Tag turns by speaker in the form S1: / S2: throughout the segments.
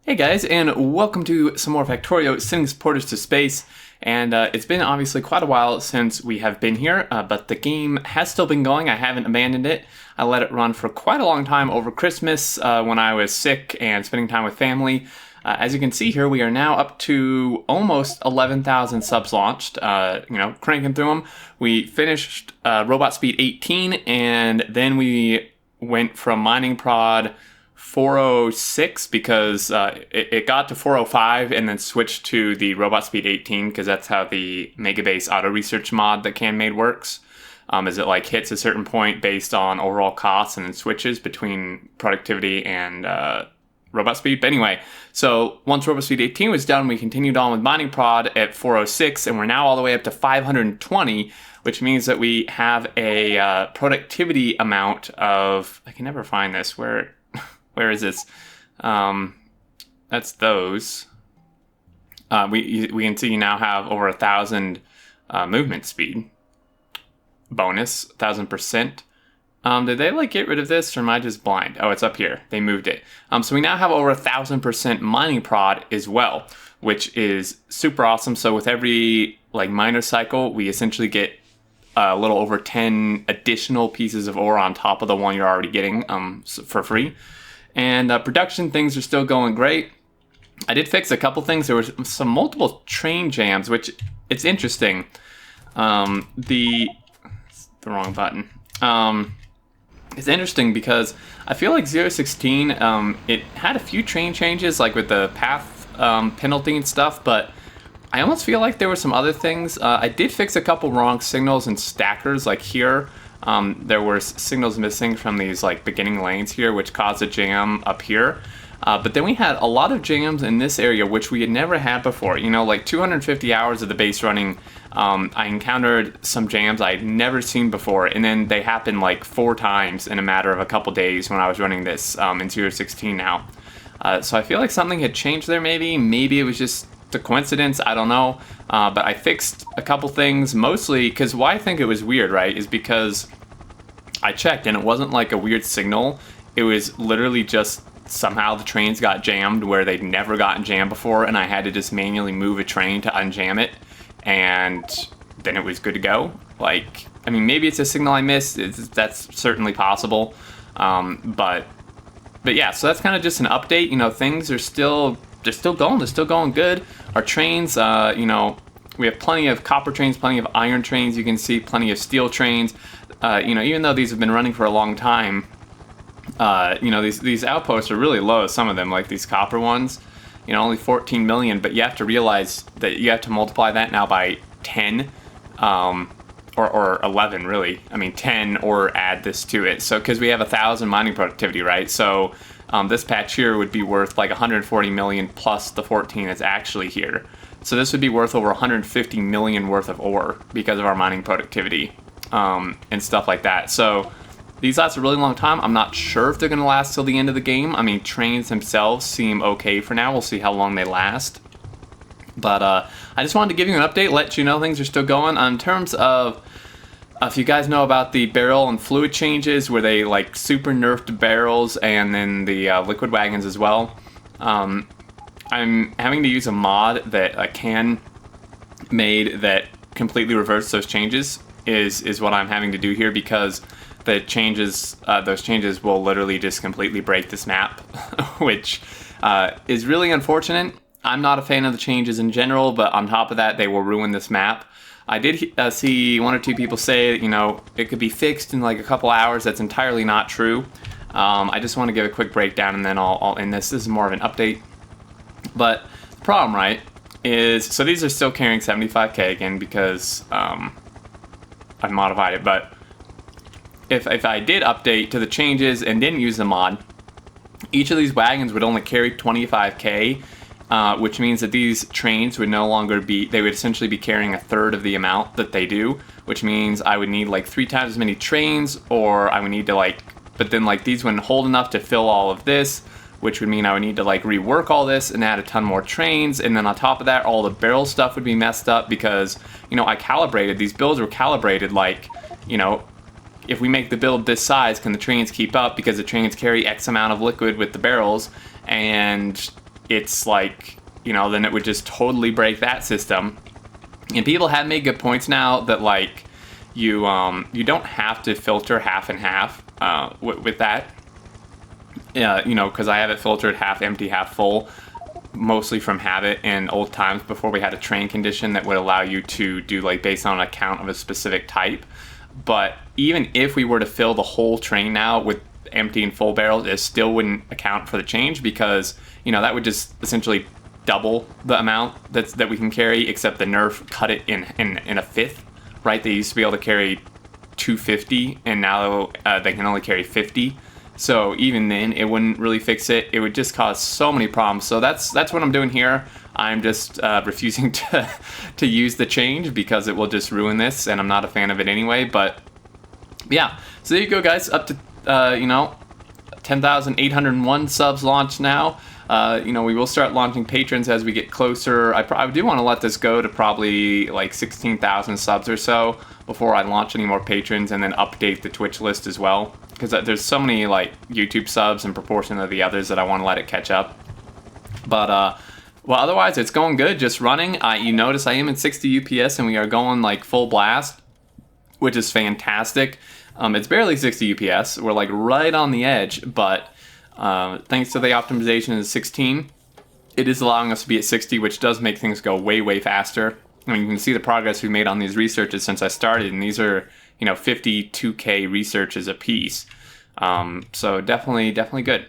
S1: Hey guys, and welcome to some more Factorio sending supporters to space. And it's been obviously quite a while since we have been here, but the game has still been going. I haven't abandoned it. I let it run for quite a long time over Christmas when I was sick and spending time with family. As you can see here, we are now up to almost 11,000 subs launched, cranking through them. We finished robot speed 18, and then we went from mining prod 406 because it got to 405 and then switched to the robot speed 18 because that's how the Gigabase auto research mod that CanMade works. Is it like hits a certain point based on overall costs and then switches between productivity and robot speed. But anyway, so once robot speed 18 was done, we continued on with mining prod at 406, and we're now all the way up to 520, which means that we have a productivity amount of, I can never find this, where is this? That's those. We can see you now have over 1,000 movement speed bonus, 1,000%. Did they like get rid of this, or am I just blind? Oh, it's up here. They moved it. So we now have over 1,000% mining prod as well, which is super awesome. So with every like miner cycle, we essentially get a little over 10 additional pieces of ore on top of the one you're already getting for free. And production things are still going great. I did fix a couple things. There was some multiple train jams, which it's interesting. The wrong button. It's interesting because I feel like 0.16, it had a few train changes, like with the path penalty and stuff, but I almost feel like there were some other things. I did fix a couple wrong signals and stackers, like here. There were signals missing from these like beginning lanes here, which caused a jam up here. But then we had a lot of jams in this area, which we had never had before. You know, like 250 hours of the base running, I encountered some jams I'd never seen before, and then they happened like 4 times in a matter of a couple days when I was running this in 0.16 now. So I feel like something had changed there maybe. Maybe it was just a coincidence, I don't know. But I fixed a couple things, mostly because why I think it was weird, right, is because I checked and it wasn't like a weird signal. It was literally just somehow the trains got jammed where they'd never gotten jammed before, and I had to just manually move a train to unjam it, and then it was good to go. Like, I mean, maybe it's a signal I missed. That's certainly possible. But yeah, so that's kind of just an update. You know, things are still going. They're still going good. Our trains, we have plenty of copper trains, plenty of iron trains. You can see plenty of steel trains. Even though these have been running for a long time, these outposts are really low. Some of them, like these copper ones, only 14 million. But you have to realize that you have to multiply that now by 10, or 11, really. I mean, 10 or add this to it. So because we have 1,000 mining productivity, right? So this patch here would be worth like 140 million plus the 14 that's actually here. So this would be worth over 150 million worth of ore because of our mining productivity and stuff like that. So these last a really long time. I'm not sure if they're going to last till the end of the game. I mean, trains themselves seem okay for now. We'll see how long they last. But I just wanted to give you an update, let you know things are still going. In terms of, if you guys know about the barrel and fluid changes where they like super nerfed barrels and then the liquid wagons as well, I'm having to use a mod that CanMade that completely reverts those changes is what I'm having to do here, because the changes, those changes will literally just completely break this map, which is really unfortunate. I'm not a fan of the changes in general, but on top of that, they will ruin this map. I did see 1 or 2 people say, it could be fixed in like a couple hours. That's entirely not true. I just want to give a quick breakdown, and then I'll end this. This is more of an update. But the problem, right, is, so these are still carrying 75k again because I've modified it. But if I did update to the changes and didn't use the mod, each of these wagons would only carry 25k. Which means that these trains would no longer be, they would essentially be carrying a third of the amount that they do, which means I would need like 3 times as many trains, or I would need to but then like these wouldn't hold enough to fill all of this, which would mean I would need to like rework all this and add a ton more trains, and then on top of that, all the barrel stuff would be messed up because, I calibrated, these builds were calibrated like, if we make the build this size, can the trains keep up, because the trains carry X amount of liquid with the barrels, and it's like, you know, then it would just totally break that system. And people have made good points now that like you don't have to filter half and half with that. You know, because I have it filtered half empty, half full, mostly from habit in old times before we had a train condition that would allow you to do like based on an account of a specific type. But even if we were to fill the whole train now with empty and full barrels, it still wouldn't account for the change, because, you know, that would just essentially double the amount that we can carry, except the nerf cut it in a fifth, right? They used to be able to carry 250 and now they can only carry 50. So even then, it wouldn't really fix it. It would just cause so many problems. So that's what I'm doing here. I'm just refusing to use the change because it will just ruin this, and I'm not a fan of it anyway. But yeah, so there you go, guys. Up to you know, 10,801 subs launched now. You know, we will start launching patrons as we get closer. I do want to let this go to probably like 16,000 subs or so before I launch any more patrons, and then update the Twitch list as well, because there's so many like YouTube subs in proportion to the others that I want to let it catch up. But well, otherwise it's going good, just running. You notice I am at 60 UPS and we are going like full blast, which is fantastic. It's barely 60 UPS. We're like right on the edge, but thanks to the optimization of 16, it is allowing us to be at 60, which does make things go way, way faster. I mean, you can see the progress we made on these researches since I started, and these are, you know, 52K researches a piece. So definitely good.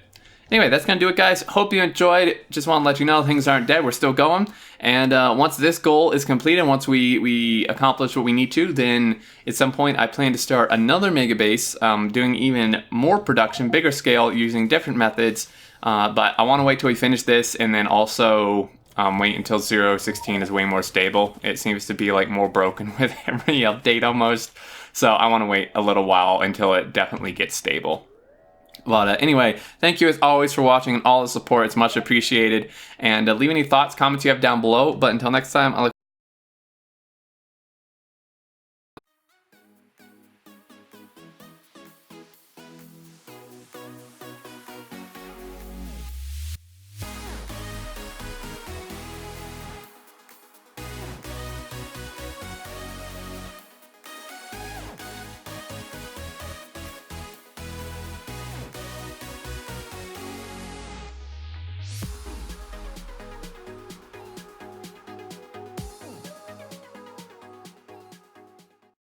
S1: Anyway, that's going to do it, guys. Hope you enjoyed. Just want to let you know things aren't dead. We're still going. And once this goal is completed, once we accomplish what we need to, then at some point I plan to start another Megabase, doing even more production, bigger scale, using different methods. But I want to wait till we finish this, and then also wait until 0.16 is way more stable. It seems to be like more broken with every update almost. So I want to wait a little while until it definitely gets stable. But anyway, thank you as always for watching and all the support. It's much appreciated. And leave any thoughts, comments you have down below. But until next time, I look